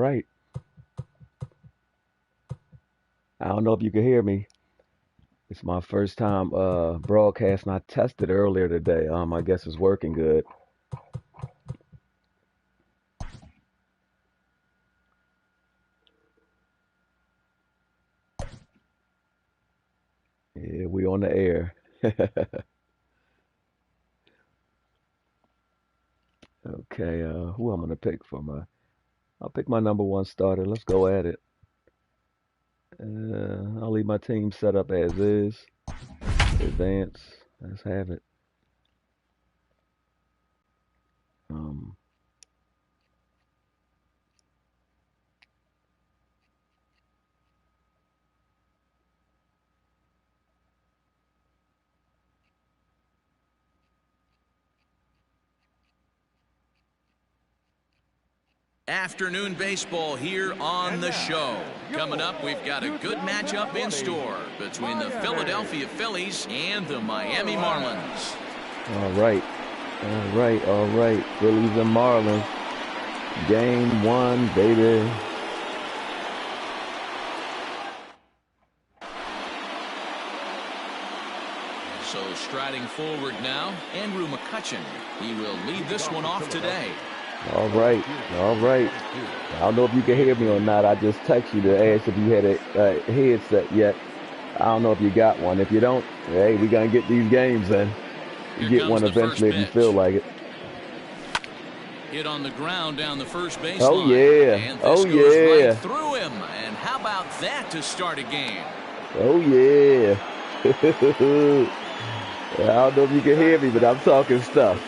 right. I don't know if you can hear me. It's my first time broadcasting. I tested earlier today. I guess it's working good. Yeah, we on the air. Okay, who I'm gonna pick for my? I'll pick my number one starter. Let's go at it. I'll leave my team set up as is. Advance. Let's have it. Um, Afternoon baseball here on the show. Coming up, we've got a good matchup in store between the Philadelphia Phillies and the Miami Marlins. all right, all right, all right. Phillies and Marlins. Game one, baby. So striding forward now, Andrew McCutchen. He will lead this one off today. All right, all right. I don't know if you can hear me or not. I just text you to ask if you had a headset yet. I don't know if you got one. If you don't, hey, we're going to get these games in. You get one eventually if you feel like it. Hit on the ground down the first baseline. Oh, yeah. And this Oh, goes yeah. right through him. And how about that to start a game? Oh, yeah. I don't know if you can hear me, but I'm talking stuff.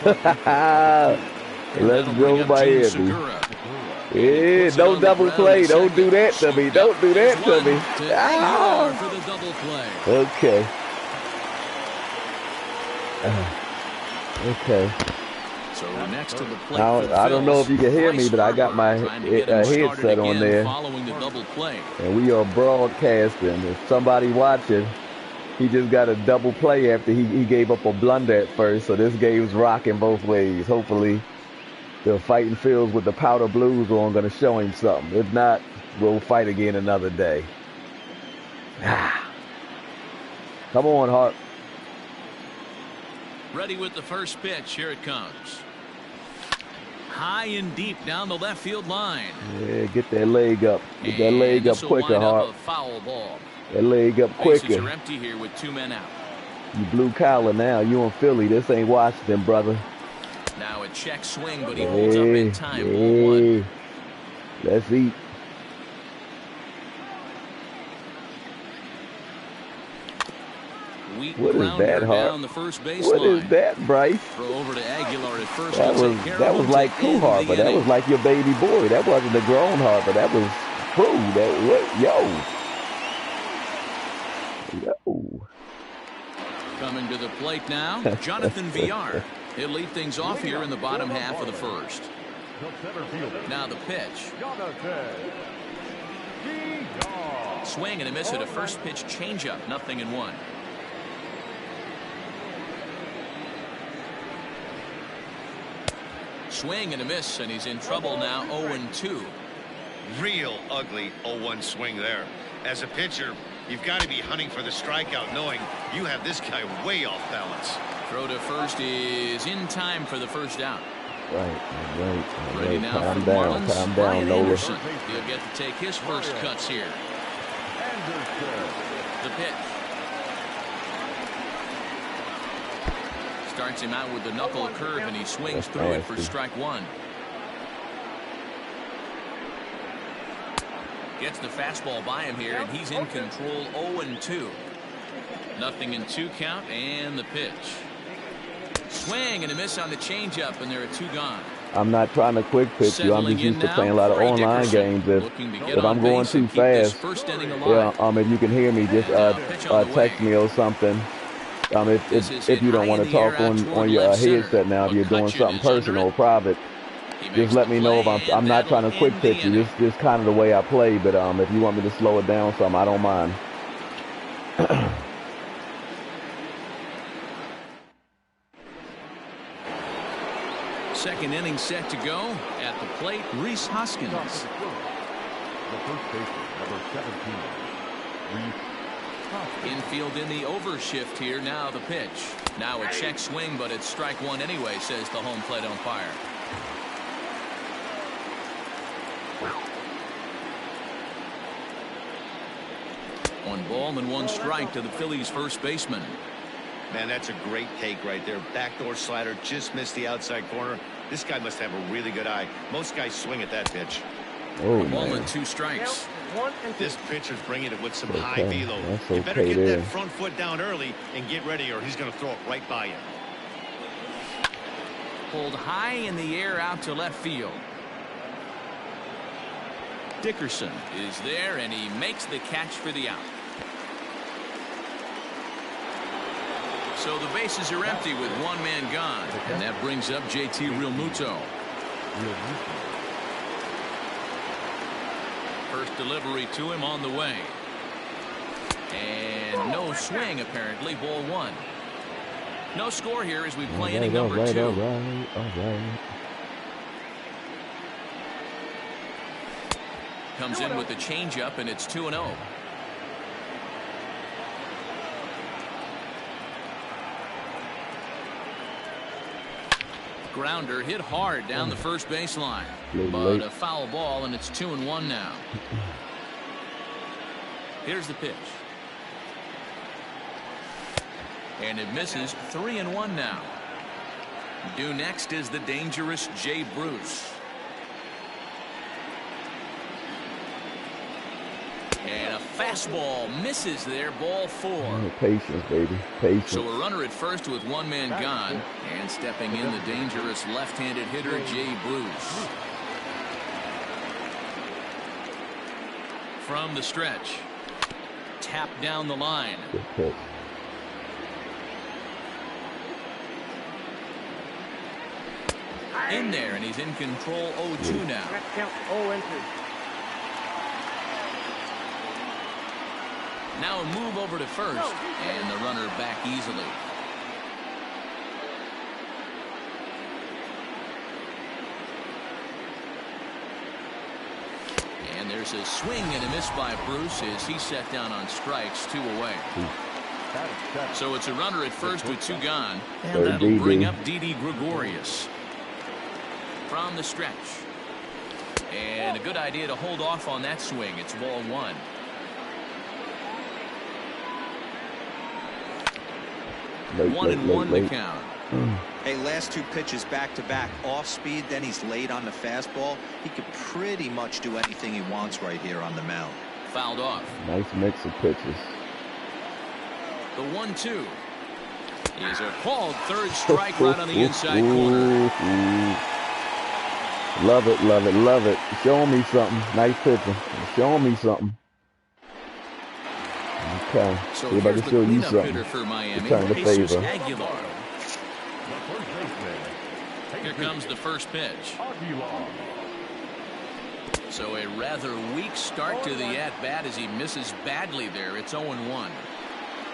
Let's go Miami. Yeah, no double play. Don't do that to me. Don't do that to me. Ah. Okay. Okay. So next to the plate I don't know if you can hear me, but I got my headset on there. Following the double play. And we are broadcasting. If somebody watching, he just got a double play after he gave up a blunder at first. So this game's rocking both ways. Hopefully the Fighting Phils with the powder blues on going to show him something. If not, we'll fight again another day. Come on, Hart. Ready with the first pitch. Here it comes. High and deep down the left field line. Yeah, get that leg up. Get that leg up quicker, Hart. A foul ball. That leg up quicker. Bases are empty here with 2 men out. You blue collar now. You in Philly. This ain't Washington, brother. Now a check swing, but he holds up in time. Ball one. Let's eat. What is that, Hart? What is that, Bryce? Throw over to Aguilar at first. That was like Pooh Harper. That was like your baby boy. That wasn't the grown Harper. That was Pooh. Yo. Coming to the plate now, Jonathan Villar. He'll lead things off here in the bottom half of the first. Now the pitch. Swing and a miss at a first pitch changeup. 0-1. Swing and a miss, and he's in trouble now. 0-2. Real ugly 0-1 swing there. As a pitcher, you've got to be hunting for the strikeout, knowing you have this guy way off balance. Throw to first is in time for the first out. Right. Ready now Calm for the down, Marlins. calm down, Ryan Nola. Anderson. He'll get to take his first cuts here. The pitch. Starts him out with the knuckle curve, and he swings through it for strike one. Gets the fastball by him here, and he's in control. 0-2. 0-2 count, and the pitch. Swing and a miss on the changeup, and there are 2 gone. I'm not trying to quick pitch you. I'm just used to playing a lot of online games. If I'm going too fast, if you can hear me, just text me or something. If you don't want to talk on your headset now, if you're doing something personal or private, just let me know. If I'm not trying to quick pitch you. This is kind of the way I play. But if you want me to slow it down some, I don't mind. Second inning set to go. At the plate, Rhys Hoskins. the first baseman, number 17, Reese. Infield in the overshift here. Now the pitch. Now a check swing, but it's strike one anyway, says the home plate umpire. One ball and one strike to the Phillies first baseman. Man, that's a great take right there. Backdoor slider just missed the outside corner. This guy must have a really good eye. Most guys swing at that pitch. Oh, ball man. and two strikes. This pitcher's bringing it with some high velo. That's You better okay get there. that front foot down early and get ready, or he's going to throw it right by you. Pulled high in the air out to left field. Dickerson is there, and he makes the catch for the out. So the bases are empty with one man gone, and that brings up JT Realmuto. First delivery to him on the way. And no swing, apparently. Ball one. No score here as we play inning number two. All right. Comes in with the changeup, and it's 2-0. Grounder hit hard down the first baseline, but a foul ball, and it's 2-1 now. Here's the pitch, and it misses. 3-1 now. Due next is the dangerous Jay Bruce. And a fastball misses there. Ball four. Patience, baby. Patience. So a runner at first with one man gone, and stepping in the dangerous left-handed hitter Jay Bruce. From the stretch, tap down the line. Good pitch. In there, and he's in control. 0-2 now. Now a move over to first, and the runner back easily. And there's a swing and a miss by Bruce as he set down on strikes. 2 away. So it's a runner at first with 2 gone, and that'll bring up Didi Gregorius. From the stretch, and a good idea to hold off on that swing. It's ball 1. One and one to count. Hey, last 2 pitches back to back, off speed, then he's late on the fastball. He could pretty much do anything he wants right here on the mound. Fouled off. Nice mix of pitches. The 1-2 is a called third strike right on the inside corner. Love it, love it, love it. Show me something. Nice pitching. Show me something. Okay. So see if I can show you something. For Miami, Return the Jesus favor. Aguilar. Here comes the first pitch. So a rather weak start to the at-bat as he misses badly there. It's 0-1.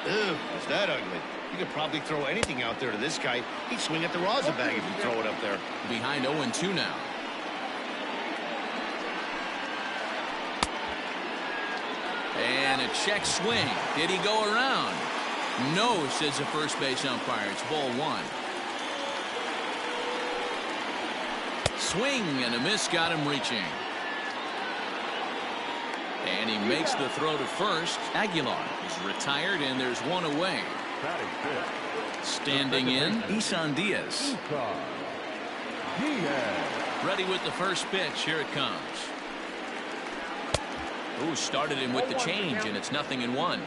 Ew, is that ugly? You could probably throw anything out there to this guy. He'd swing at the rosin bag if you throw it up there. Behind 0-2 now. And a check swing. Did he go around? No, says the first base umpire. It's ball 1. Swing and a miss got him reaching. And he makes the throw to first. Aguilar is retired, and there's 1 away. Standing in, Isan Diaz. Ready with the first pitch. Here it comes. Ooh, started him with the change, and it's 0-1.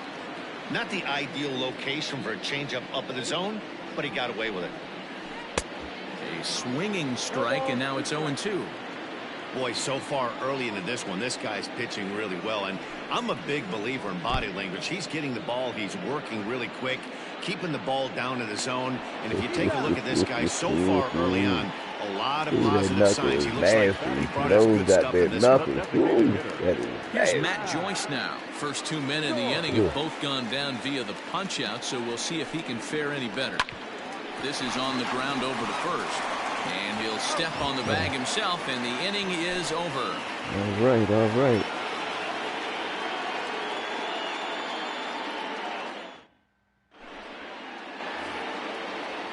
Not the ideal location for a changeup up in the zone, but he got away with it. A swinging strike, and now it's 0-2. Boy, so far early into this one, this guy's pitching really well, and I'm a big believer in body language. He's getting the ball, he's working really quick, keeping the ball down in the zone, and if you take a look at this guy so far early on, a lot of positive signs. He looks like he brought us good stuff in this one. Here's Matt Joyce now. First 2 men in the inning have both gone down via the punch-out, so we'll see if he can fare any better. This is on the ground over to first. And he'll step on the bag himself, and the inning is over. All right, all right.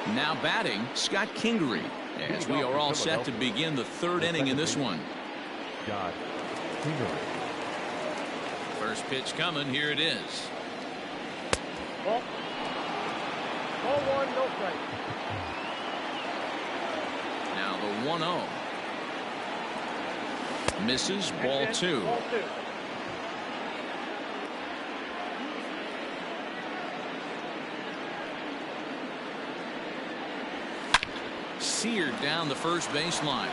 Now batting, Scott Kingery, as we are all set to begin the third inning in this one. Scott Kingery. First pitch coming. Here it is. Ball 1, no strike. Now the 1-0. Misses. Ball 2. Ball 2. Seared down the first baseline,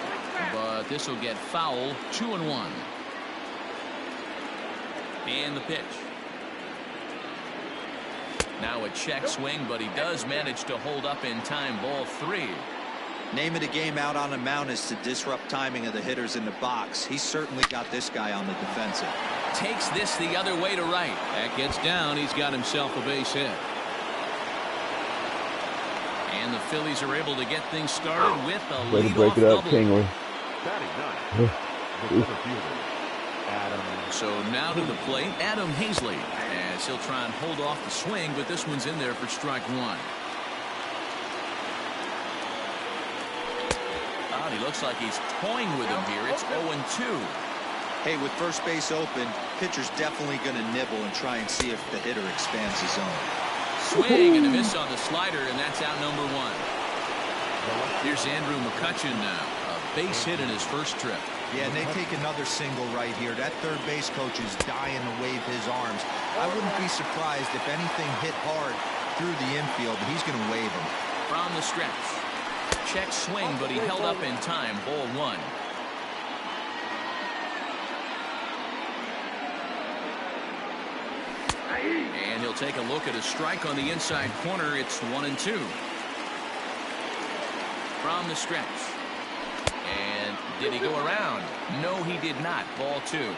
but this will get foul. 2-1. And the pitch. Now a check swing, but he does manage to hold up in time. Ball 3. Name of the game out on the mound is to disrupt timing of the hitters in the box. He's certainly got this guy on the defensive. Takes this the other way to right. That gets down. He's got himself a base hit. And the Phillies are able to get things started with a leadoff double. Way to break it up, Kingery. So now to the plate, Adam Hazley, as he'll try and hold off the swing, but this one's in there for strike 1. He looks like he's toying with him here. It's 0-2. Hey, with first base open, pitcher's definitely going to nibble and try and see if the hitter expands his zone. Swing and a miss on the slider, and that's out number 1. Here's Andrew McCutchen now. A base hit in his first trip. Yeah, and they take another single right here. That third base coach is dying to wave his arms. I wouldn't be surprised if anything hit hard through the infield. He's going to wave him. From the stretch. Check swing, but he held up in time. Ball 1. And he'll take a look at a strike on the inside corner. It's 1-2. From the stretch. And did he go around? No, he did not. Ball 2.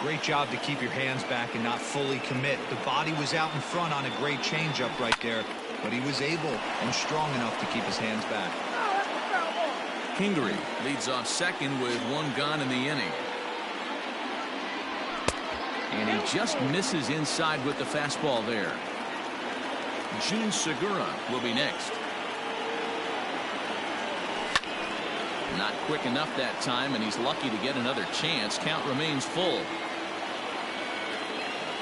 Great job to keep your hands back and not fully commit. The body was out in front on a great changeup right there, but he was able and strong enough to keep his hands back. Kingery leads off second with 1 gone in the inning. And he just misses inside with the fastball there. Gene Segura will be next. Not quick enough that time, and he's lucky to get another chance. Count remains full.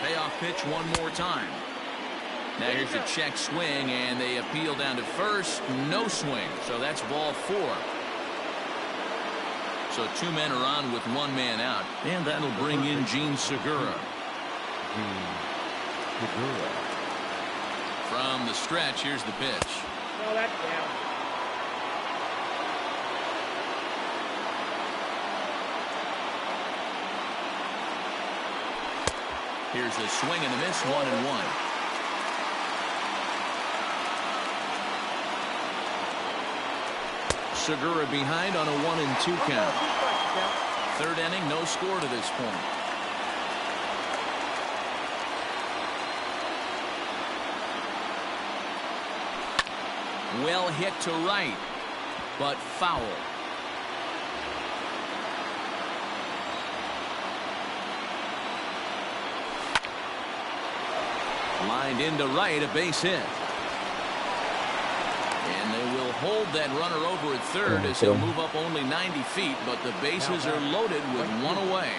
Payoff pitch one more time. Now here's a check swing, and they appeal down to first. No swing, so that's ball 4. So 2 men are on with 1 man out, and that'll bring in Gene Segura. From the stretch, here's the pitch. No, that's down. Here's a swing and a miss, 1-1. Segura behind on a 1-2 count. Third inning, no score to this point. Well hit to right, but foul. Lined into right, a base hit. And they will hold that runner over at third as he'll move up only 90 feet, but the bases are loaded with 1 away.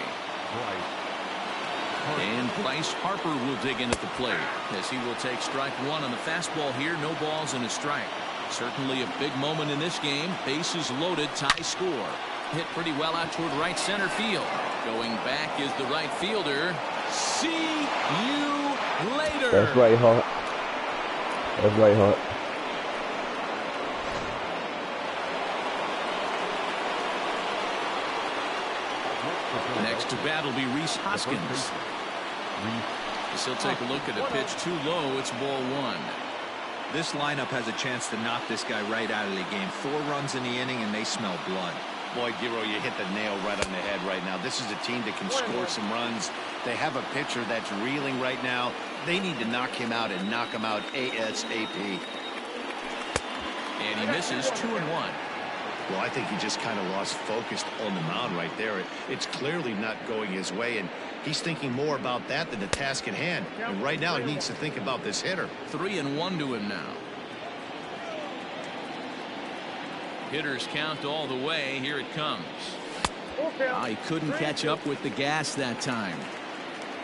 And Bryce Harper will dig in at the plate as he will take strike 1 on the fastball here. No balls and a strike. Certainly a big moment in this game. Bases loaded, tie score. Hit pretty well out toward right center field. Going back is the right fielder. See you later. That's right, Hart. That's right, Hart. Next to bat will be Rhys Hoskins. As he'll take a look at a pitch too low. It's ball 1. This lineup has a chance to knock this guy right out of the game. 4 runs in the inning, and they smell blood. Boy, Giro, you hit the nail right on the head right now. This is a team that can score some runs. They have a pitcher that's reeling right now. They need to knock him out and knock him out ASAP. And he misses 2-1. Well, I think he just kind of lost focus on the mound right there. It's clearly not going his way, and he's thinking more about that than the task at hand. And right now he needs to think about this hitter. 3-1 to him now. Hitters count all the way. Here it comes. He couldn't catch up with the gas that time.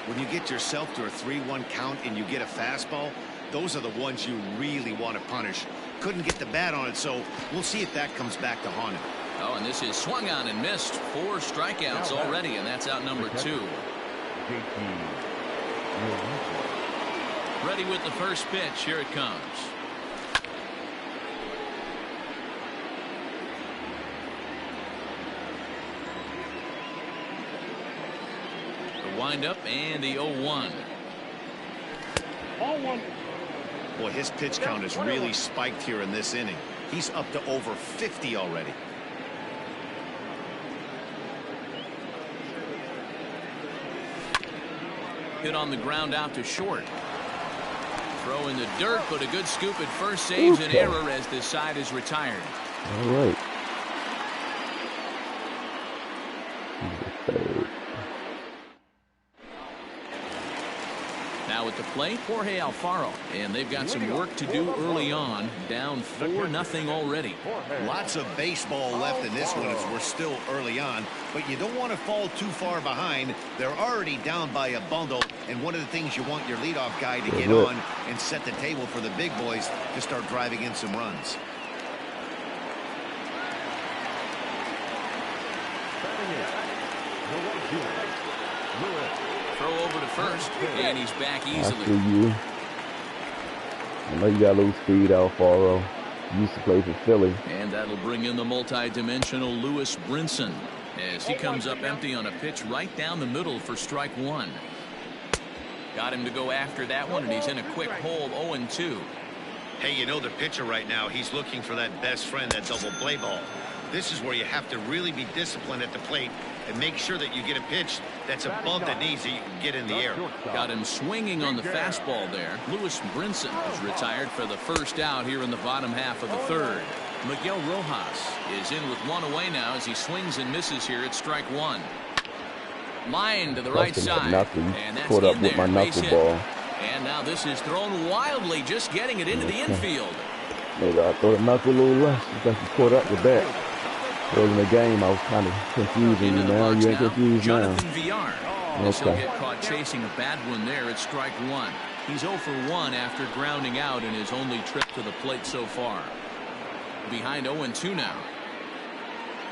When you get yourself to a 3-1 count and you get a fastball, those are the ones you really want to punish. Couldn't get the bat on it, so we'll see if that comes back to haunt him. Oh, and this is swung on and missed. 4 strikeouts already, and that's out number 2. Ready with the first pitch. Here it comes. The windup and the 0-1. Boy, his pitch count has really spiked here in this inning. He's up to over 50 already. Hit on the ground out to short. Throw in the dirt, but a good scoop at first saves an error as this side is retired. All right. Now at the plate, Jorge Alfaro, and they've got some work to do early on. Down 4-0 already. Lots of baseball left in this one as we're still early on, but you don't want to fall too far behind. They're already down by a bundle, and one of the things you want your leadoff guy to get on and set the table for the big boys to start driving in some runs. Throw over to first, and he's back easily. I see you. I know you got a little speed, Alfaro. Used to play for Philly. And that'll bring in the multi-dimensional Lewis Brinson as he comes up empty on a pitch right down the middle for strike 1. Got him to go after that one, and he's in a quick hole, 0-2. Hey, you know the pitcher right now, he's looking for that best friend, that double play ball. This is where you have to really be disciplined at the plate and make sure that you get a pitch that's above the knees that you can get in the air. Got him swinging on the fastball there. Lewis Brinson is retired for the first out here in the bottom half of the third. Miguel Rojas is in with 1 away now as he swings and misses here at strike 1. Line to the right side. And that's caught up in with there, my base hit. knuckleball. And now this is thrown wildly, just getting it into the infield. Maybe I thought it knuckle a little less. I think you caught up with that. Early in the game, I was kind of confusing you now. You ain't confused now. Jonathan Villar. He'll get caught chasing a bad one there at strike 1. He's 0 for 1 after grounding out in his only trip to the plate so far. Behind 0-2 now.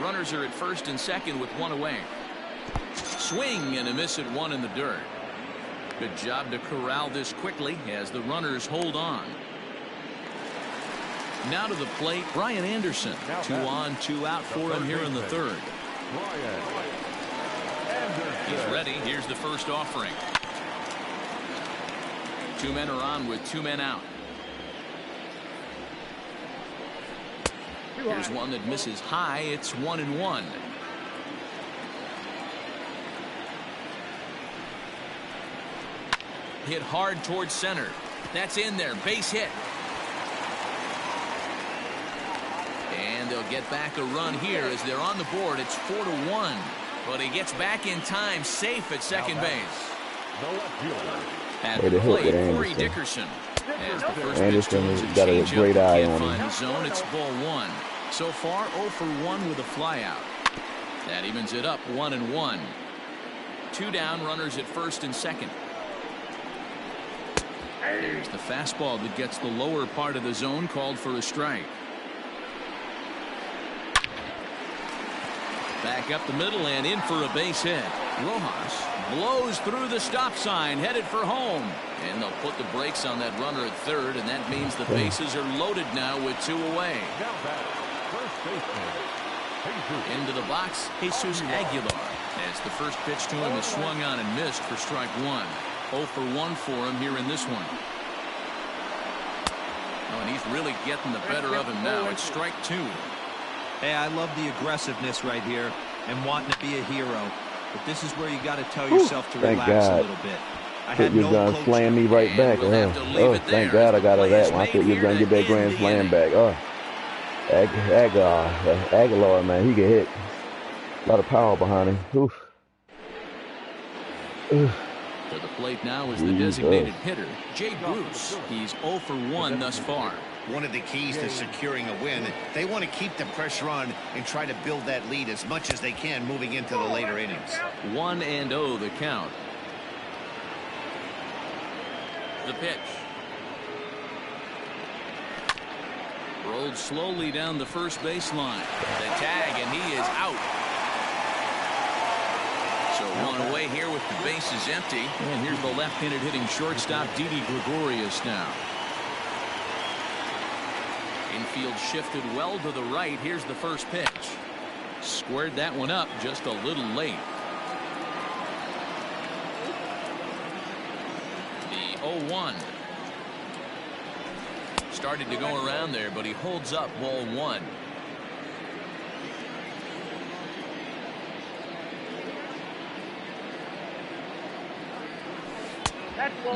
Runners are at first and second with 1 away. Swing and a miss at 1 in the dirt. Good job to corral this quickly as the runners hold on. Now to the plate, Brian Anderson. 2 on, 2 out for him here in the third. He's ready. Here's the first offering. 2 men are on with 2 men out. Here's one that misses high. It's 1-1. Hit hard towards center. That's in there. Base hit. And they'll get back a run here as they're on the board. It's 4-1. But he gets back in time, safe at second base. At the plate, Corey Dickerson. As the first Anderson has got a great eye on him. The zone, it's ball 1. So far, 0 for 1 with a flyout. That evens it up, 1-1. 2 down, runners at first and second. There's the fastball that gets the lower part of the zone, called for a strike. Back up the middle and in for a base hit. Rojas blows through the stop sign, headed for home. And they'll put the brakes on that runner at third, and that means the bases are loaded now with 2 away. Into the box, Jesus Aguilar. As the first pitch to him is swung on and missed for strike 1. 0 for 1 for him here in this one. Oh, and he's really getting the better of him now. It's strike 2. Hey, I love the aggressiveness right here and wanting to be a hero. But this is where you got to tell yourself to relax a little bit. I had no gonna slam me right back. Oh, thank God I got out of that one. I thought you were going to get that grand slam back. Oh, Aguilar, man, he can hit. A lot of power behind him. Oof. To the plate now is the designated hitter, Jay Bruce. He's 0 for 1 thus far. One of the keys to securing a win, they want to keep the pressure on and try to build that lead as much as they can moving into the later innings. 1-0 the count. The pitch. Rolled slowly down the first baseline. The tag, and he is out. So one away here with the bases empty. And here's the left-handed hitting shortstop, Didi Gregorius now. Infield shifted well to the right. Here's the first pitch. Squared that one up just a little late. The 0-1. Started to go around there, but he holds up ball 1.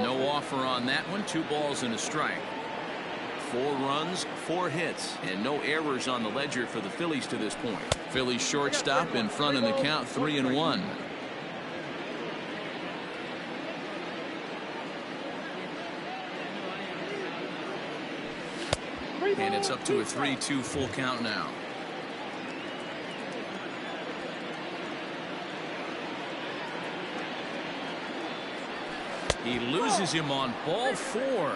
No offer on that one. 2 balls and a strike. 4 runs, 4 hits, and no errors on the ledger for the Phillies to this point. Phillies shortstop in front in the count, 3-1. And it's up to a 3-2 full count now. He loses him on ball 4.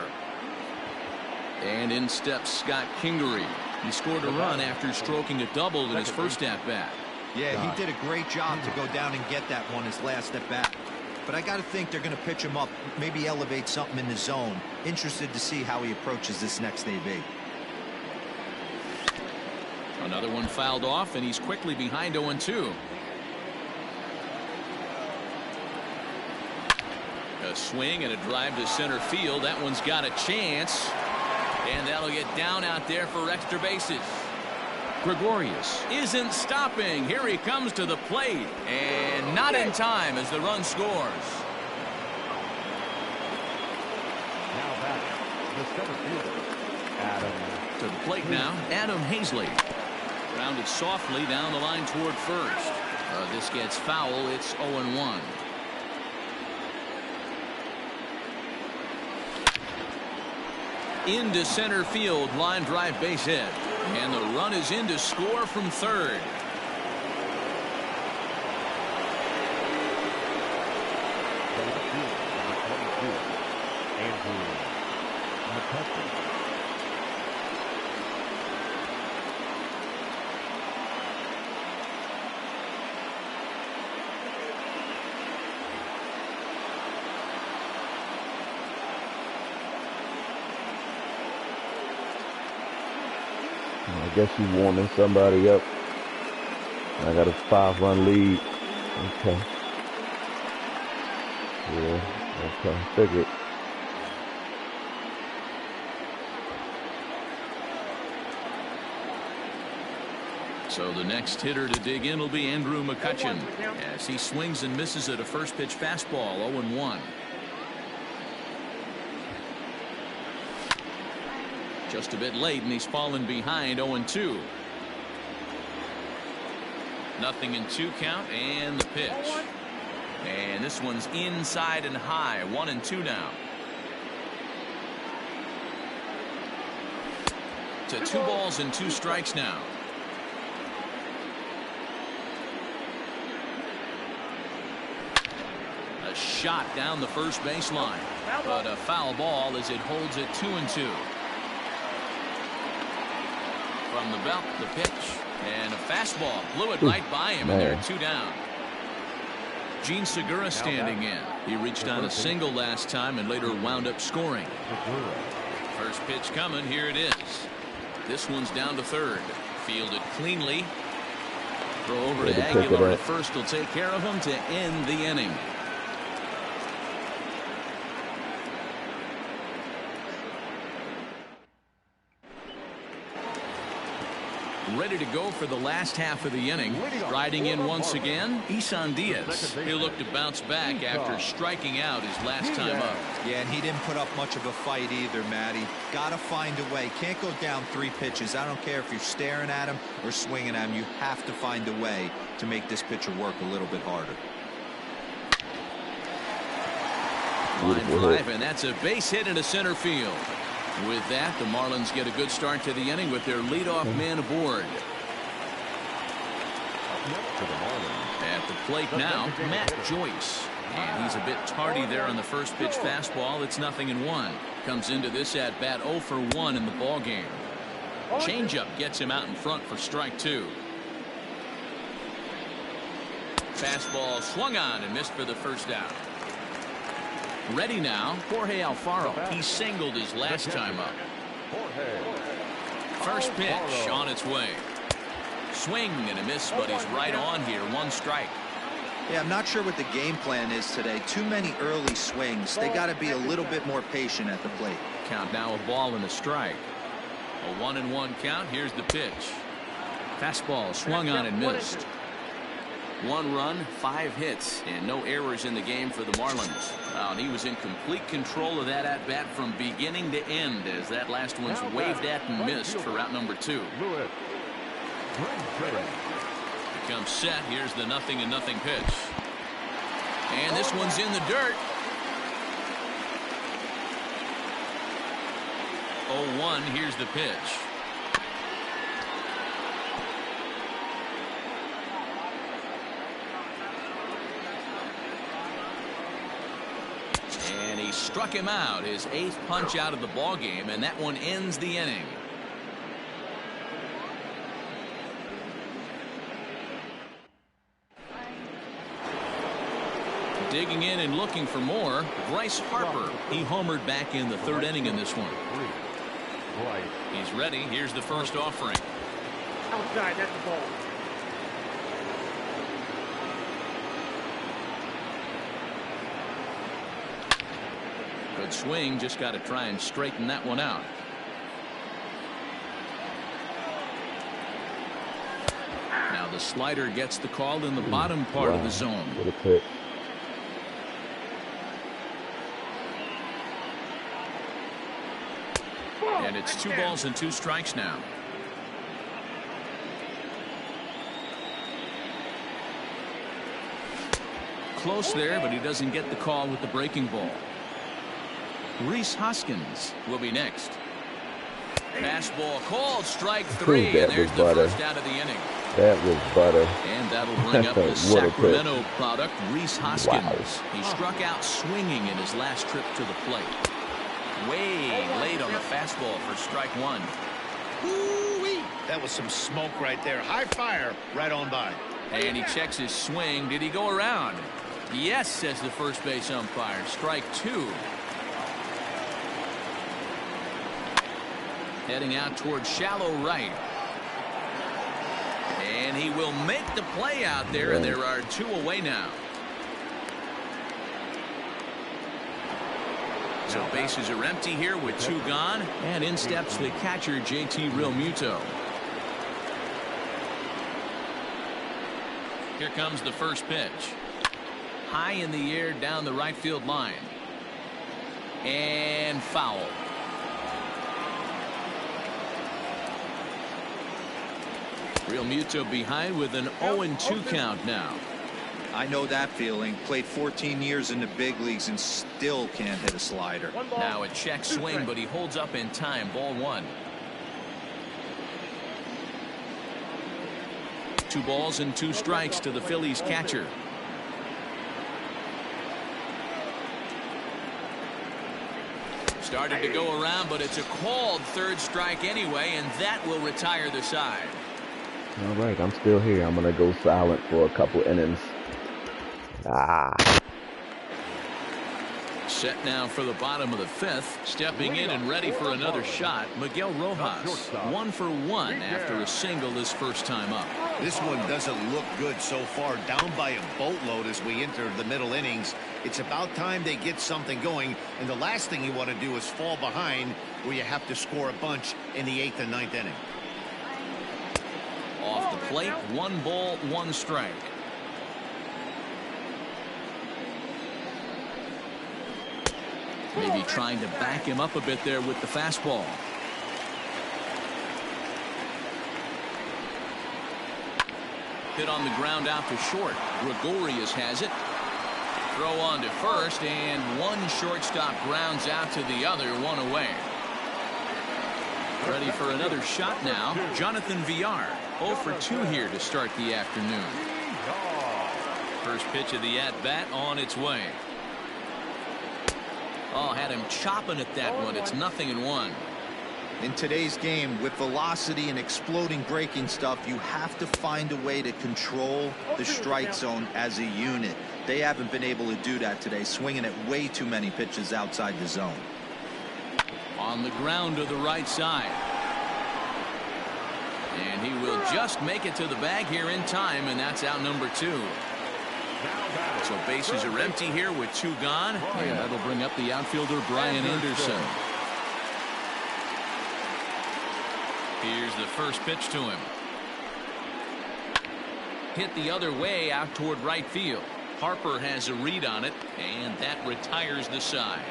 And in steps Scott Kingery. He scored a run after stroking a double in his first at-bat. Yeah, he did a great job to go down and get that one his last at-bat. But I got to think they're going to pitch him up, maybe elevate something in the zone. Interested to see how he approaches this next AB. Another one fouled off, and he's quickly behind 0-2. A swing and a drive to center field. That one's got a chance. And that'll get down out there for extra bases. Gregorius isn't stopping. Here he comes to the plate. And not in time as the run scores. Now back, the center fielder, Adam. To the plate now, Adam Hazley. Rounded softly down the line toward first. This gets foul. It's 0-1. Into center field, line drive, base hit, and the run is in to score from third. I guess you're warming somebody up. I got a 5-run lead. Okay. Yeah, okay. Figured. So the next hitter to dig in will be Andrew McCutchen as he swings and misses at a first pitch fastball. 0-1. Just a bit late, and he's fallen behind. 0-2. Nothing in 2 count, and the pitch. And this one's inside and high. 1-2 now. To 2 balls and 2 strikes now. A shot down the first baseline, but a foul ball as it holds it 2-2. From the belt, the pitch, and a fastball blew it right by him, and they're 2 down. Gene Segura standing in. He reached on a single last time and later wound up scoring. First pitch coming. Here it is. This one's down to third. Fielded cleanly. Throw over to Aguilar at first will take care of him to end the inning. Ready to go for the last half of the inning. Riding in once again, Isan Diaz. He looked to bounce back after striking out his last time up. Yeah, and he didn't put up much of a fight either, Matty. Got to find a way. Can't go down 3 pitches. I don't care if you're staring at him or swinging at him. You have to find a way to make this pitcher work a little bit harder. Line drive, and that's a base hit into center field. With that, the Marlins get a good start to the inning with their leadoff man aboard. At the plate now, Matt Joyce. And he's a bit tardy there on the first pitch fastball. It's 0-1. Comes into this at bat 0 for 1 in the ball game. Changeup gets him out in front for strike 2. Fastball swung on and missed for the first out. Ready now, Jorge Alfaro. He singled his last time up. First pitch on its way. Swing and a miss, but he's right on here. 1 strike. Yeah, I'm not sure what the game plan is today. Too many early swings. They got to be a little bit more patient at the plate. Count now, a ball and a strike. A 1-1 count. Here's the pitch. Fastball swung on and missed. 1 run, 5 hits, and no errors in the game for the Marlins. And he was in complete control of that at bat from beginning to end, as that last one's waved at and missed for out number 2. Becomes set. Here's the 0-0 pitch. And this one's in the dirt. 0-1. Here's the pitch. And he struck him out. His 8th punch out of the ball game, and that one ends the inning. Digging in and looking for more, Bryce Harper. He homered back in the 3rd inning in this one. He's ready. Here's the first offering. Outside, that's the ball. Good swing. Just got to try and straighten that one out. Now the slider gets the call in the bottom part of the zone. What a pitch. And it's 2 balls and 2 strikes now. Close there, but he doesn't get the call with the breaking ball. Rhys Hoskins will be next. Fastball called, strike 3, and there's the first out of the inning. That was butter. And that'll bring up the Sacramento product, Rhys Hoskins. He struck out swinging in his last trip to the plate. Way late on the fastball for strike 1. Ooh-wee. That was some smoke right there. High fire right on by. And he checks his swing. Did he go around? Yes, says the first base umpire. Strike 2. Heading out towards shallow right. And he will make the play out there, and there are 2 away now. So bases are empty here with 2 gone, and in steps the catcher, JT Realmuto. Here comes the first pitch. High in the air down the right field line. And foul. Realmuto behind with an 0-2 count now. I know that feeling. Played 14 years in the big leagues and still can't hit a slider. Now a check swing, but he holds up in time. Ball 1. 2 balls and 2 strikes to the Phillies catcher. Started to go around, but it's a called 3rd strike anyway, and that will retire the side. All right, I'm still here. I'm going to go silent for a couple innings. Set now for the bottom of the 5th. Stepping in and ready for another shot, Miguel Rojas. 1 for 1 after a single his first time up. This one doesn't look good so far. Down by a boatload as we enter the middle innings. It's about time they get something going, and the last thing you want to do is fall behind where you have to score a bunch in the 8th and 9th inning. Off the plate, 1 ball, 1 strike. Maybe trying to back him up a bit there with the fastball. Hit on the ground out to short. Gregorius has it. Throw on to first, and one shortstop grounds out to the other, one away. Ready for another shot now. Jonathan Villar, 0 for 2 here to start the afternoon. First pitch of the at-bat on its way. Oh, had him chopping at that one. It's 0-1. In today's game, with velocity and exploding breaking stuff, you have to find a way to control the strike zone as a unit. They haven't been able to do that today, swinging at way too many pitches outside the zone. On the ground to the right side. And he will just make it to the bag here in time, and that's out number 2. So bases are empty here with 2 gone, and that'll bring up the outfielder Brian Anderson. Here's the first pitch to him. Hit the other way out toward right field. Harper has a read on it, and that retires the side.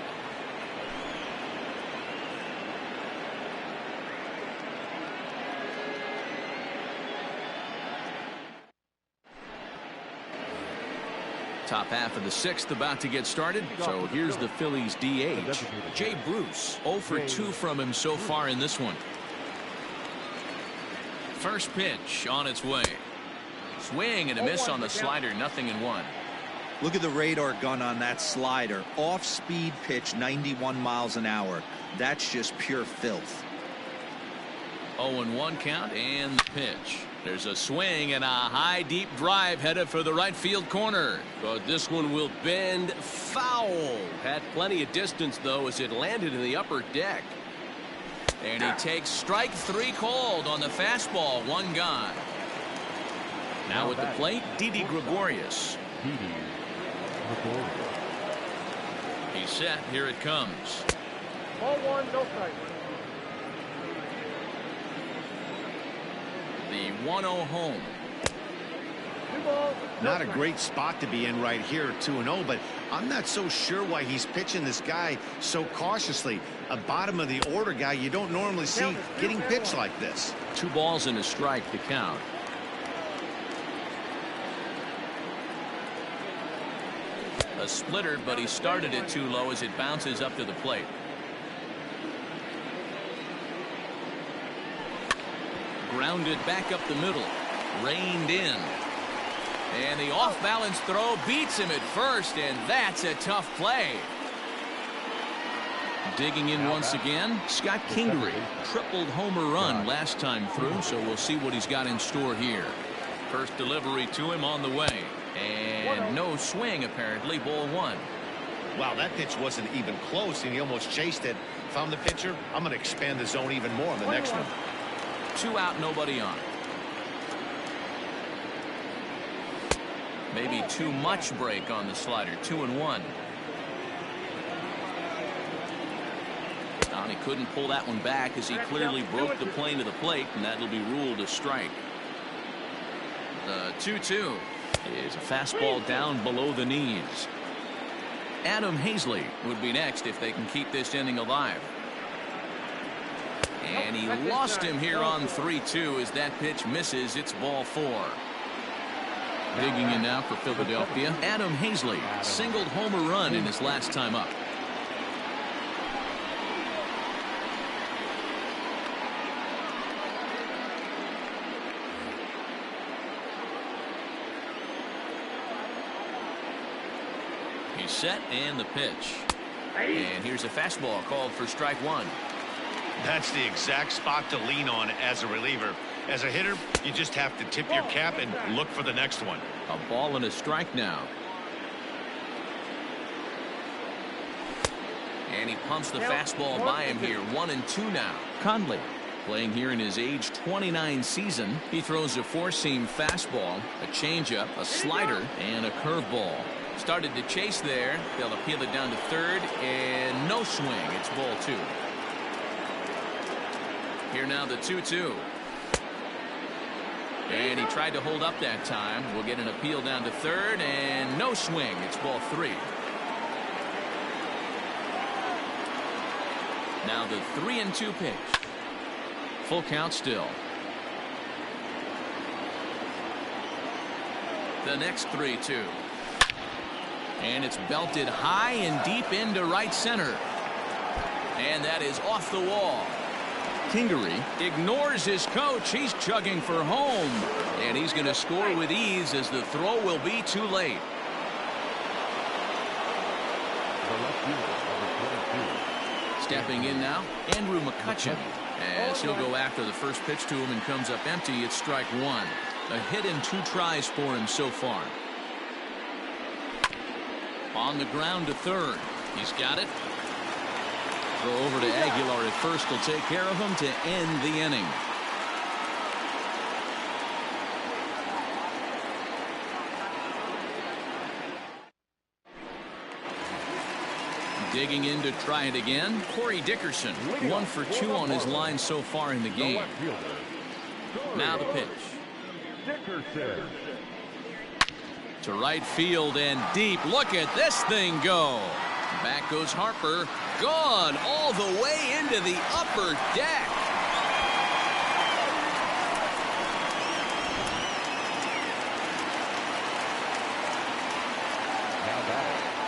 Top half of the 6th about to get started. So here's the Phillies DH, Jay Bruce. 0 for 2 from him so far in this one. First pitch on its way. Swing and a miss on the slider. 0-1. Look at the radar gun on that slider. Off-speed pitch, 91 miles an hour. That's just pure filth. 0-1 count, and the pitch. There's a swing and a high deep drive headed for the right field corner. But this one will bend foul. Had plenty of distance though as it landed in the upper deck. And he takes strike 3 called on the fastball. 1 gone. Now at the plate, Didi Gregorius. He's set. Here it comes. Ball 1, no strike. The 1-0 home. Not a great spot to be in right here, 2-0, but I'm not so sure why he's pitching this guy so cautiously. A bottom of the order guy you don't normally see getting pitched like this. 2 balls and a strike to count. A splitter, but he started it too low as it bounces up to the plate. Grounded back up the middle. Reined in. And the off-balance throw beats him at first, and that's a tough play. Digging in once again, Scott Kingery. Tripled homer run last time through, so we'll see what he's got in store here. First delivery to him on the way. And no swing, apparently. Ball 1. Wow, that pitch wasn't even close, and he almost chased it. If I'm the pitcher, I'm going to expand the zone even more on the next one. 2 out, nobody on. Maybe too much break on the slider. 2-1. He couldn't pull that one back as he clearly broke the plane to the plate, and that'll be ruled a strike. The 2-2 is a fastball down below the knees. Adam Hazley would be next if they can keep this inning alive. And he lost him here on 3-2 as that pitch misses. It's ball 4. Digging in now for Philadelphia, Adam Hazley singled homer run in his last time up. He's set, and the pitch. And here's a fastball called for strike 1. That's the exact spot to lean on as a reliever. As a hitter, you just have to tip your cap and look for the next one. A ball and a strike now. And he pumps the fastball by him here. 1-2 now. Conley playing here in his age 29 season. He throws a 4-seam fastball, a changeup, a slider, and a curveball. Started to chase there. They'll appeal it down to third, and no swing. It's ball 2. Here now the 2-2. And he tried to hold up that time. We'll get an appeal down to third, and no swing. It's ball 3. Now the 3-2 pitch. Full count still. The next 3-2. And it's belted high and deep into right center. And that is off the wall. Kingery ignores his coach. He's chugging for home. And he's going to score with ease as the throw will be too late. Stepping in now, Andrew McCutcheon. As he'll go after the first pitch to him and comes up empty, it's strike one. A hit and 2 tries for him so far. On the ground to third. He's got it. Throw over to Aguilar at first will take care of him to end the inning. Digging in to try it again, Corey Dickerson. 1 for 2 on his line so far in the game. Now the pitch. Dickerson. To right field and deep. Look at this thing go. Back goes Harper. Gone all the way into the upper deck.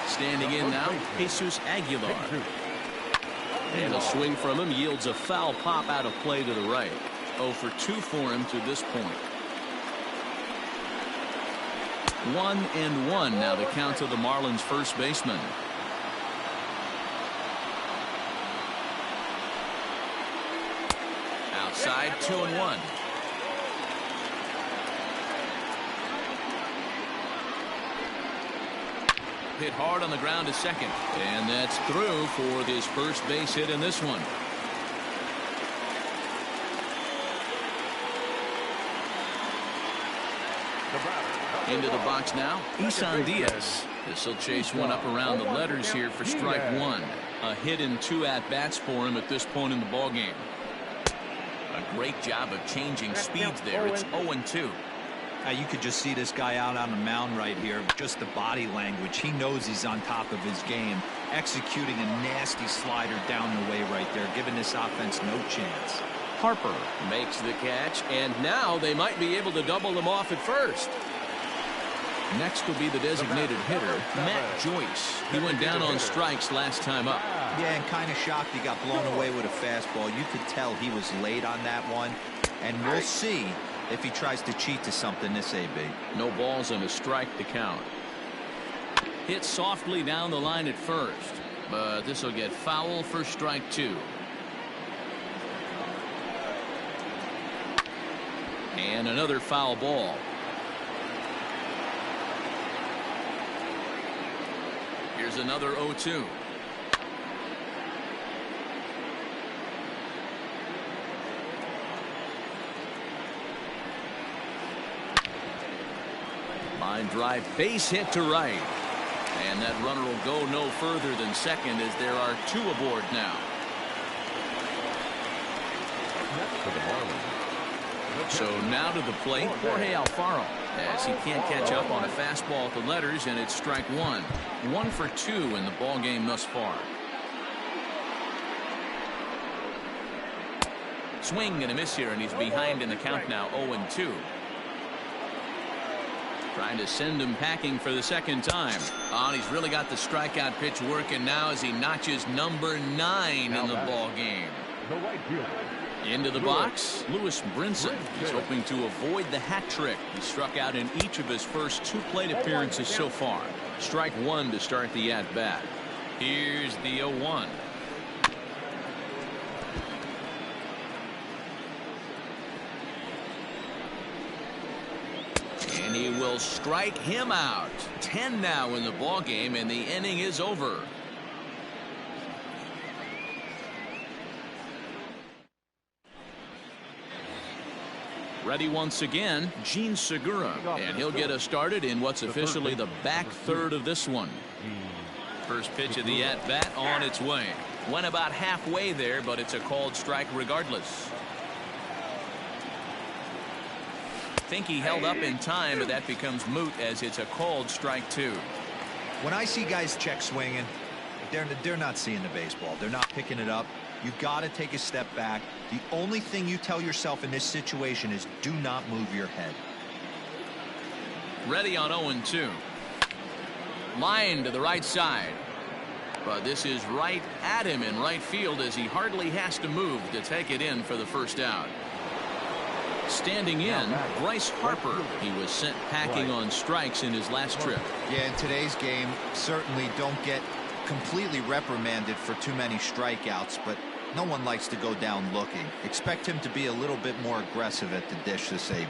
Standing in now, Jesus Aguilar. And a swing from him yields a foul pop out of play to the right. 0 for 2 for him to this point. 1-1 now the count to the Marlins first baseman. Outside 2-1. Hit hard on the ground to second. And that's through for this first base hit in this one. Into the box now, Isan Diaz. This will chase one up around the letters here for strike one. A hit and 2 at-bats for him at this point in the ballgame. A great job of changing speeds there. It's 0-2. You could just see this guy out on the mound right here. Just the body language. He knows he's on top of his game. Executing a nasty slider down the way right there, giving this offense no chance. Harper makes the catch, and now they might be able to double them off at first. Next will be the designated hitter, Matt Joyce. He went down on strikes last time up. Yeah, and kind of shocked he got blown away with a fastball. You could tell he was late on that one, and we'll see if he tries to cheat to something this AB. No balls and a strike to count. Hit softly down the line at first, but this will get foul for strike 2. And another foul ball. Here's another 0-2. Line drive, base hit to right. And that runner will go no further than second as there are 2 aboard now. So now to the plate, Jorge Alfaro, as he can't catch up on a fastball at the letters, and it's strike 1. 1 for 2 in the ball game thus far. Swing and a miss here, and he's behind in the count now, 0-2. Trying to send him packing for the second time. Oh, and he's really got the strikeout pitch working now as he notches number 9 in the ball game. Into the box, Lewis Brinson. He's hoping to avoid the hat trick. He struck out in each of his first 2 plate appearances so far. Strike 1 to start the at-bat. Here's the 0-1. And he will strike him out. 10 now in the ball game, and the inning is over. Ready once again, Gene Segura, and he'll get us started in what's officially the back third of this one. First pitch of the at-bat on its way. Went about halfway there, but it's a called strike regardless. Think he held up in time, but that becomes moot as it's a called strike 2. When I see guys check swinging, they're not seeing the baseball. They're not picking it up. You got to take a step back. The only thing you tell yourself in this situation is do not move your head. Ready on 0-2. Line to the right side. But this is right at him in right field as he hardly has to move to take it in for the first out. Standing in, Bryce Harper. He was sent packing on strikes in his last trip. Yeah, in today's game, certainly don't get completely reprimanded for too many strikeouts, but no one likes to go down looking. Expect him to be a little bit more aggressive at the dish this AB.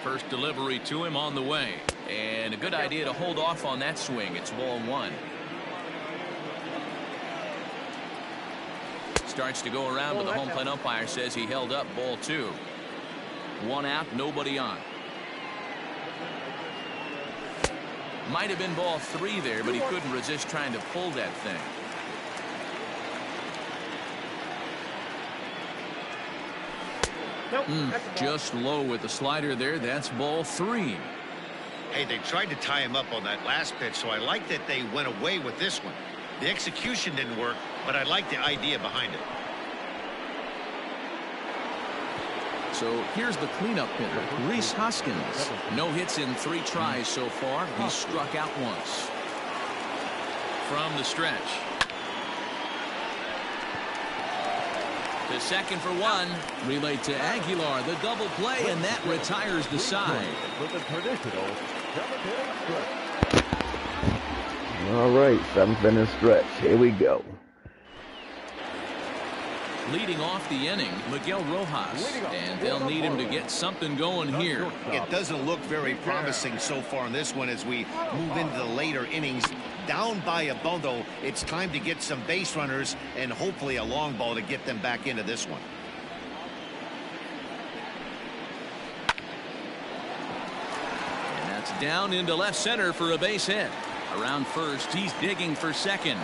First delivery to him on the way. And a good idea to hold off on that swing. It's ball one. Starts to go around, but the home plate umpire says he held up ball two. One out, nobody on. Might have been ball three there, but he couldn't resist trying to pull that thing. Just low with the slider there. That's ball three. Hey, they tried to tie him up on that last pitch, so I like that they went away with this one. The execution didn't work, but I like the idea behind it. So here's the cleanup hitter, Rhys Hoskins. No hits in 3 tries so far. He struck out once. From the stretch. To second for one. Relayed to Aguilar, the double play, and that retires the side. With the traditional 7th-inning stretch. All right, 7th inning stretch. Here we go. Leading off the inning, Miguel Rojas, and they'll need him to get something going here. It doesn't look very promising so far in this one as we move into the later innings. Down by a bundle, it's time to get some base runners and hopefully a long ball to get them back into this one. And that's down into left center for a base hit. Around first, he's digging for second.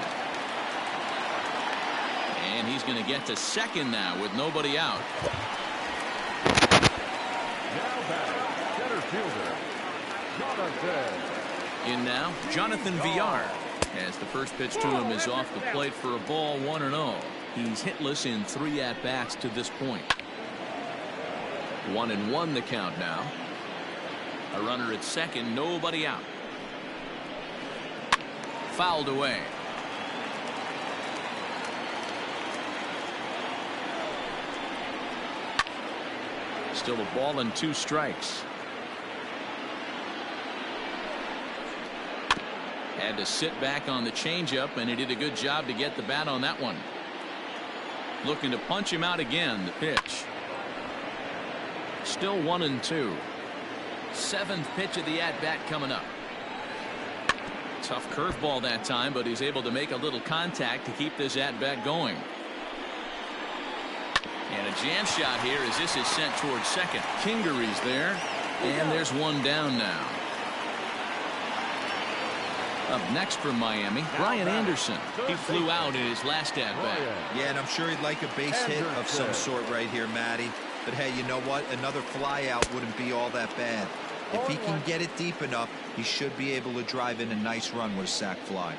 And he's going to get to second now with nobody out. Now batting, center fielder, Jonathan. In now, Jonathan Villar, as the first pitch to him is off the plate for a ball 1-0. He's hitless in 3 at-bats to this point. 1-1 the count now. A runner at second, nobody out. Fouled away. Still a ball and 2 strikes. Had to sit back on the changeup, and he did a good job to get the bat on that one. Looking to punch him out again. The pitch. Still 1-2. 7th pitch of the at-bat coming up. Tough curveball that time, but he's able to make a little contact to keep this at-bat going. And a jam shot here as this is sent towards second. Kingery's there, and there's one down now. Up next from Miami, Brian Anderson. He flew out in his last at-bat. Yeah, and I'm sure he'd like a base hit of some sort right here, Matty. But hey, you know what? Another fly out wouldn't be all that bad. If he can get it deep enough, he should be able to drive in a nice run with a sac fly.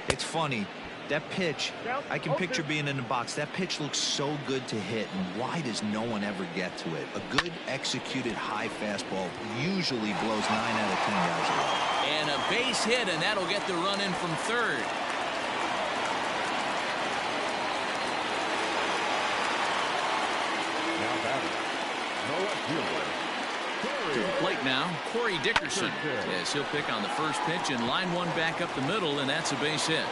It's funny. That pitch, I can picture being in the box. That pitch looks so good to hit, and why does no one ever get to it? A good executed high fastball usually blows 9 out of 10 guys away. And a base hit, and that'll get the run in from third. Now batting, no left fielder. To the plate now, Corey Dickerson. Yes, he'll pick on the first pitch and line one back up the middle, and that's a base hit.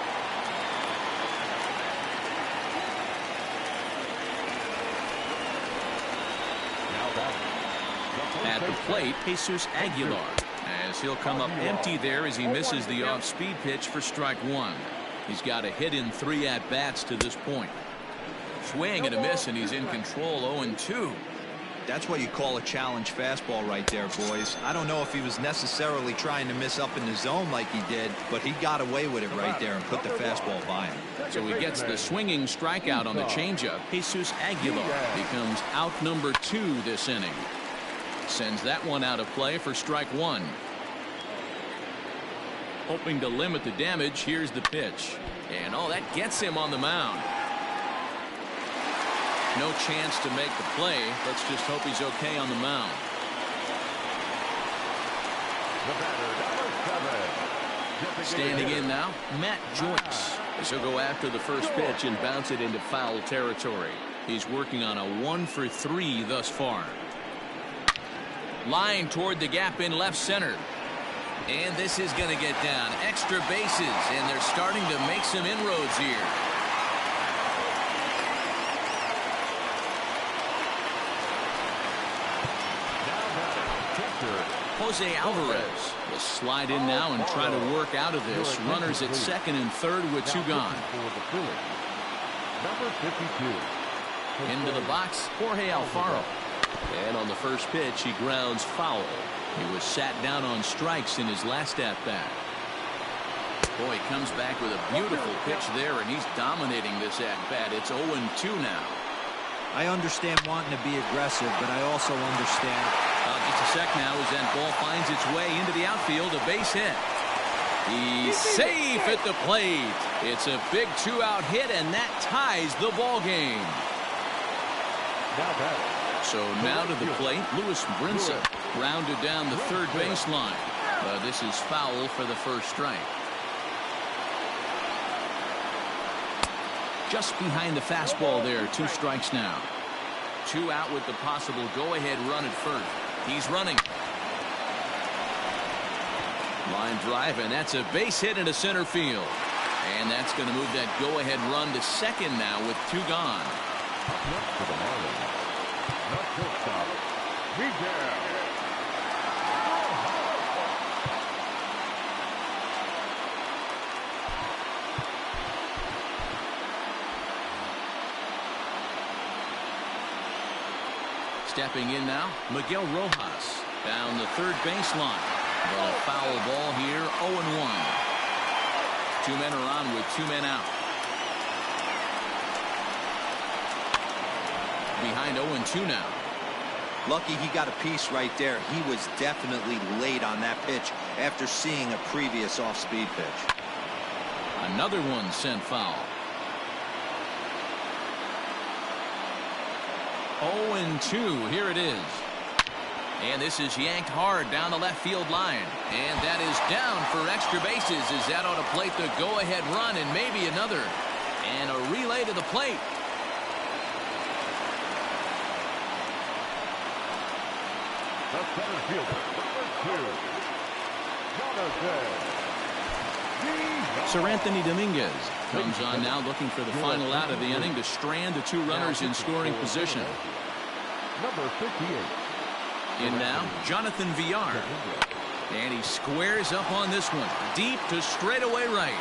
At the plate, Jesus Aguilar, as he'll come up empty there as he misses the off-speed pitch for strike one. He's got a hit in 3 at-bats to this point. Swing and a miss, and he's in control. 0-2. That's what you call a challenge fastball right there, boys. I don't know if he was necessarily trying to miss up in the zone like he did, but he got away with it right there and put the fastball by him. So he gets the swinging strikeout on the changeup. Jesus Aguilar becomes out number 2 this inning. Sends that one out of play for strike one. Hoping to limit the damage, here's the pitch. And oh, that gets him on the mound. No chance to make the play. Let's just hope he's okay on the mound. Standing in now, Matt Joyce. As he'll go after the first pitch and bounce it into foul territory. He's working on a 1 for 3 thus far. Line toward the gap in left center. And this is going to get down. Extra bases, and they're starting to make some inroads here. Jose Alvarez will slide in now and try to work out of this. Runners at second and third with 2 gone. Number 52. Into the box, Jorge Alfaro. And on the first pitch, he grounds foul. He was sat down on strikes in his last at-bat. Boy, he comes back with a beautiful pitch there, and he's dominating this at-bat. It's 0-2 now. I understand wanting to be aggressive, but I also understand. Just a sec now as that ball finds its way into the outfield, a base hit. He's safe at the plate. It's a big 2-out hit, and that ties the ball game. So now to the plate, Luis Brinson rounded down the third baseline. This is foul for the first strike. Just behind the fastball there, 2 strikes now. 2 out with the possible go-ahead run at first. He's running. Line drive, and that's a base hit into center field. And that's going to move that go-ahead run to second now with 2 gone. Stepping in now, Miguel Rojas down the third baseline. But a foul ball here, 0-1. 2 men are on with 2 men out. Behind 0-2 now. Lucky he got a piece right there. He was definitely late on that pitch after seeing a previous off-speed pitch. Another one sent foul. 0-2. Here it is. And this is yanked hard down the left field line. And that is down for extra bases as that ought to plate the go-ahead run and maybe another. And a relay to the plate. The center fielder, number 2. Sir Anthony Dominguez comes on now looking for the final out of the inning to strand the 2 runners in scoring position. Number 58. In now, Jonathan Villar. And he squares up on this one. Deep to straightaway right.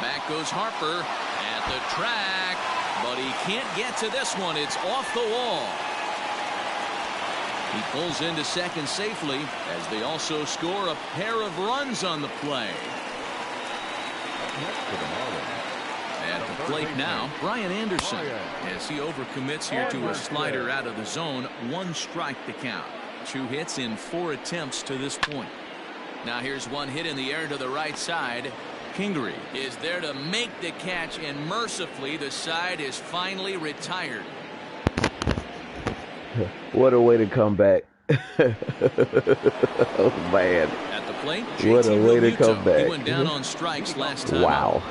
Back goes Harper at the track. But he can't get to this one. It's off the wall. He pulls into second safely as they also score a pair of runs on the play. At the plate now, Brian Anderson, as he overcommits here to a slider out of the zone. 1 strike to count. 2 hits in 4 attempts to this point. Now here's one hit in the air to the right side. Kingery is there to make the catch, and mercifully the side is finally retired. What a way to come back. Oh, man. At the plate, what a way to come back. He went down on strikes last time. Wow.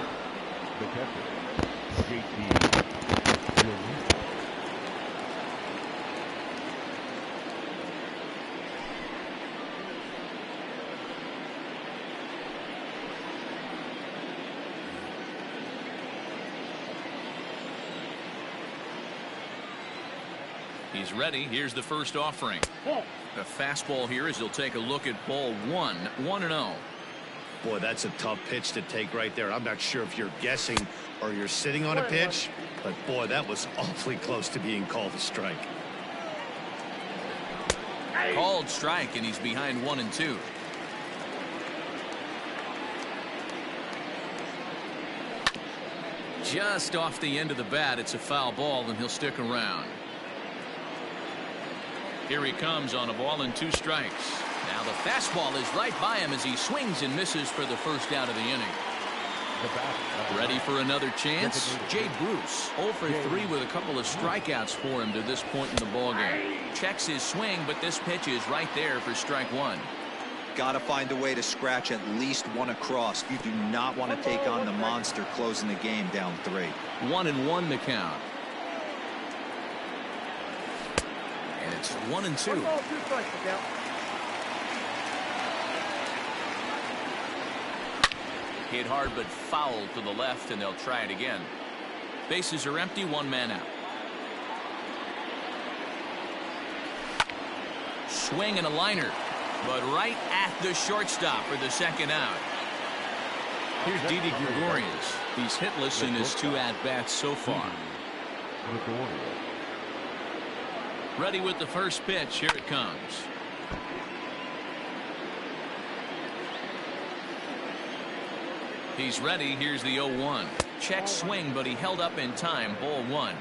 He's ready. Here's the first offering. The fastball here as he'll take a look at ball 1. 1-0. Boy, that's a tough pitch to take right there. I'm not sure if you're guessing or you're sitting on a pitch, but boy, that was awfully close to being called a strike. Called strike, and he's behind 1-2. Just off the end of the bat. It's a foul ball, and he'll stick around. Here he comes on a ball and 2 strikes. Now the fastball is right by him as he swings and misses for the first out of the inning. Ready for another chance? Jay Bruce, 0 for 3 with a couple of strikeouts for him to this point in the ballgame. Checks his swing, but this pitch is right there for strike one. Got to find a way to scratch at least one across. You do not want to take on the monster closing the game down 3. 1-1 the count. And it's 1-2. Hit hard but foul to the left, and they'll try it again. Bases are empty, 1 man out. Swing and a liner, but right at the shortstop for the second out. Here's Didi Gregorius. He's hitless in his 2 at-bats so far. Ready with the first pitch. Here it comes. He's ready. Here's the 0-1. Check swing, but he held up in time. Ball 1.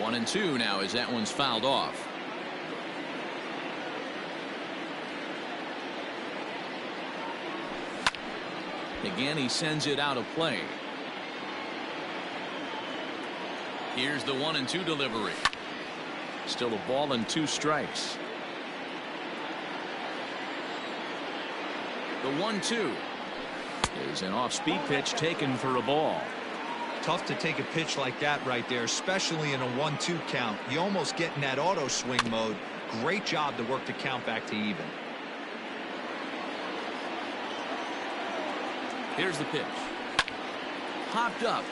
One and 2 now as that one's fouled off. Again, he sends it out of play. Here's the 1-2 delivery. Still a ball and 2 strikes. The 1-2 is an off-speed pitch taken for a ball. Tough to take a pitch like that right there, especially in a 1-2 count. You almost get in that auto swing mode. Great job to work the count back to even. Here's the pitch. Popped up.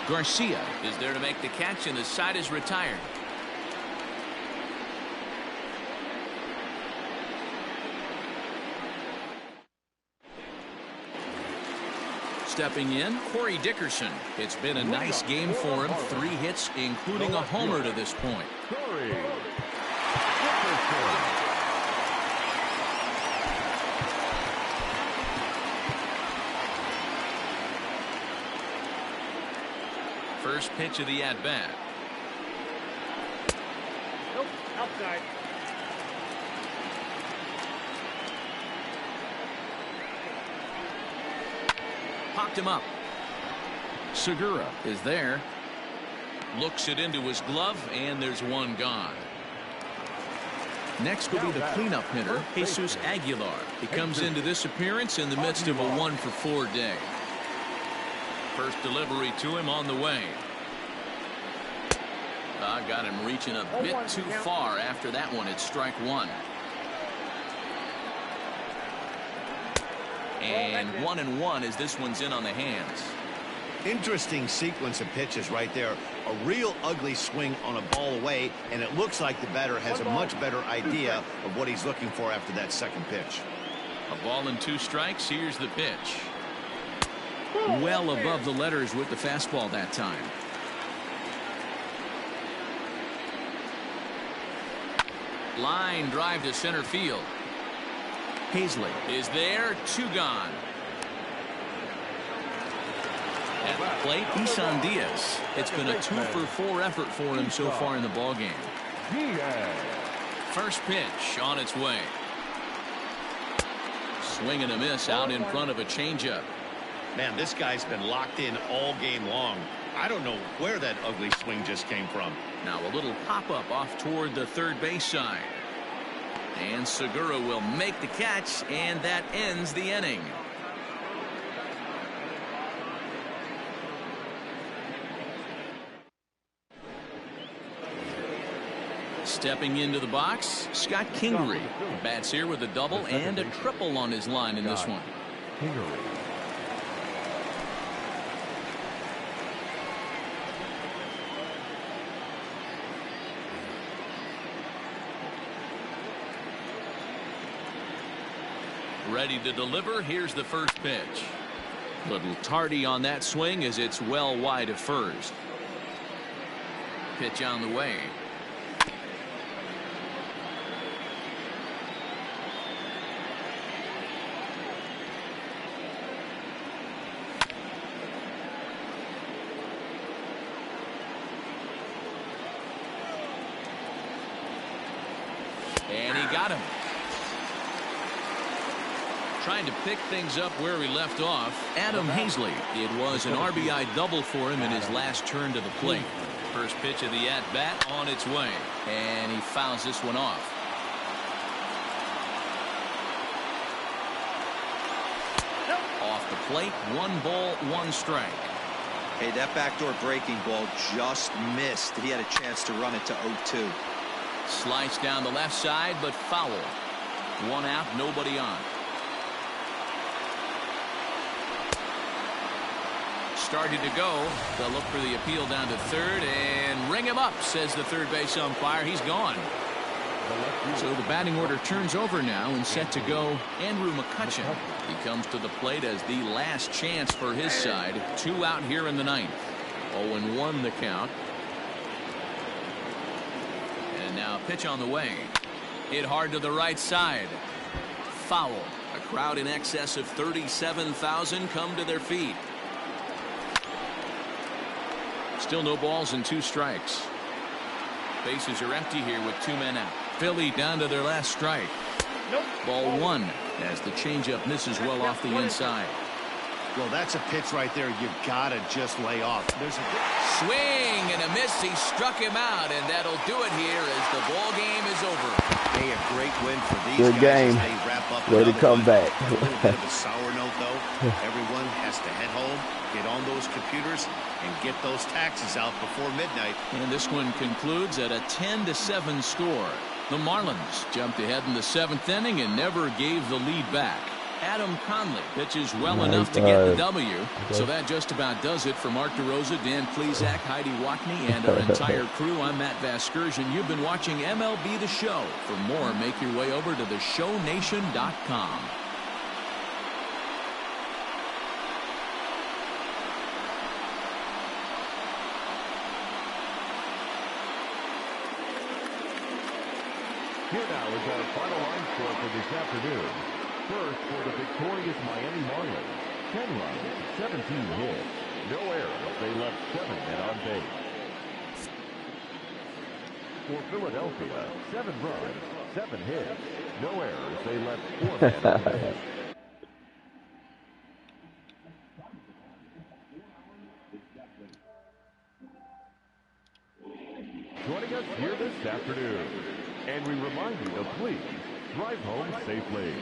Garcia is there to make the catch, and the side is retired. Stepping in, Corey Dickerson. It's been a nice game for him. 3 hits, including a homer to this point. First pitch of the at-bat. Nope, outside. Popped him up. Segura is there. Looks it into his glove, and there's one gone. Next will be the cleanup hitter, Jesus Aguilar. He comes into this appearance in the midst of a 1-for-4 day. First delivery to him on the way. Got him reaching a bit too far after that one. It's strike 1. And 1-1 as this one's in on the hands. Interesting sequence of pitches right there. A real ugly swing on a ball away, and it looks like the batter has a much better idea of what he's looking for after that second pitch. A ball and 2 strikes. Here's the pitch. Well above the letters with the fastball that time. Line drive to center field. Hazley is there. 2 gone. At the plate, Isan Diaz. It's been a 2-for-4 effort for him so far in the ballgame. First pitch on its way. Swing and a miss out in front of a changeup. Man, this guy's been locked in all game long. I don't know where that ugly swing just came from. Now a little pop-up off toward the third base side. And Segura will make the catch, and that ends the inning. Stepping into the box, Scott Kingery. Bats here with a double and a triple on his line in this one. Ready to deliver. Here's the first pitch. Little tardy on that swing as it's well wide of first. Pitch on the way. got him. Trying to pick things up where he left off. Adam Hazley. It was an RBI double for him in his last turn to the plate. First pitch of the at-bat on its way. And he fouls this one off. Off the plate, 1 ball, 1 strike. Hey, that backdoor breaking ball just missed. He had a chance to run it to 0-2. Sliced down the left side, but foul. 1 out, nobody on. Started to go. They'll look for the appeal down to third and ring him up, says the third base umpire. He's gone. So the batting order turns over now and set to go Andrew McCutchen. He comes to the plate as the last chance for his side. 2 out here in the 9th. 0-1 the count. And now pitch on the way. Hit hard to the right side. Foul. A crowd in excess of 37,000 come to their feet. Still no balls and 2 strikes. Bases are empty here with 2 men out. Philly down to their last strike. Ball 1 as the changeup misses well off the inside. Well, that's a pitch right there. You gotta just lay off. There's a swing and a miss. He struck him out, and that'll do it here as the ball game is over. Hey, a great win for these Good guys game. as they wrap up. Way to come back. A little bit of a sour note, though. Everyone has to head home, get on those computers, and get those taxes out before midnight. And this one concludes at a 10-7 score. The Marlins jumped ahead in the 7th inning and never gave the lead back. Adam Conley pitches well enough to get the W. So that just about does it for Mark DeRosa, Dan Plesac, Heidi Watney, and our entire crew. I'm Matt Vasgersian. You've been watching MLB The Show. For more, make your way over to theshownation.com. Here now is our final line score for this afternoon. First, for the victorious Miami Marlins, 10 runs, 17 hits, no errors. They left 7 men on base. For Philadelphia, 7 runs, 7 hits, no errors. They left 4 men on base. Joining us here this afternoon, and we remind you to please drive home safely.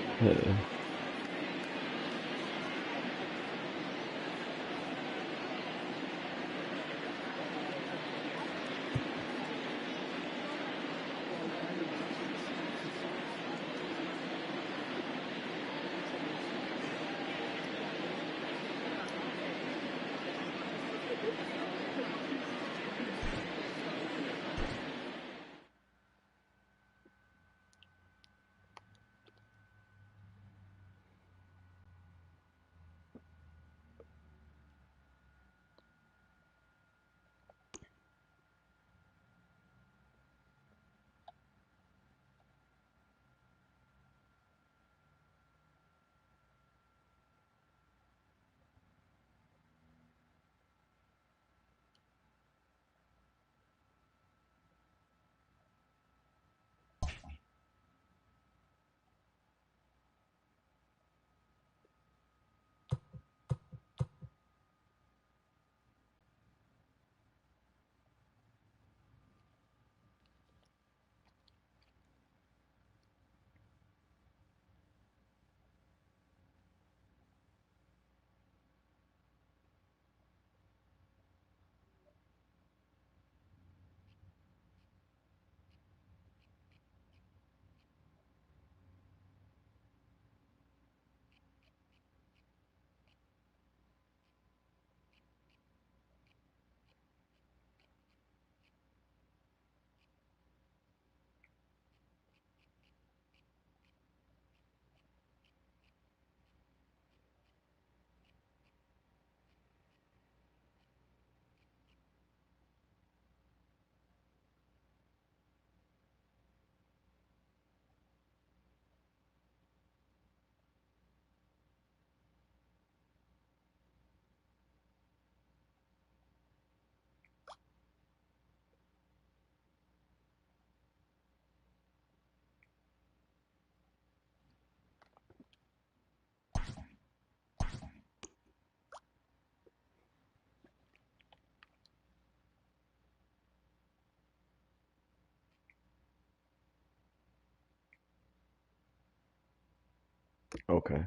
Okay.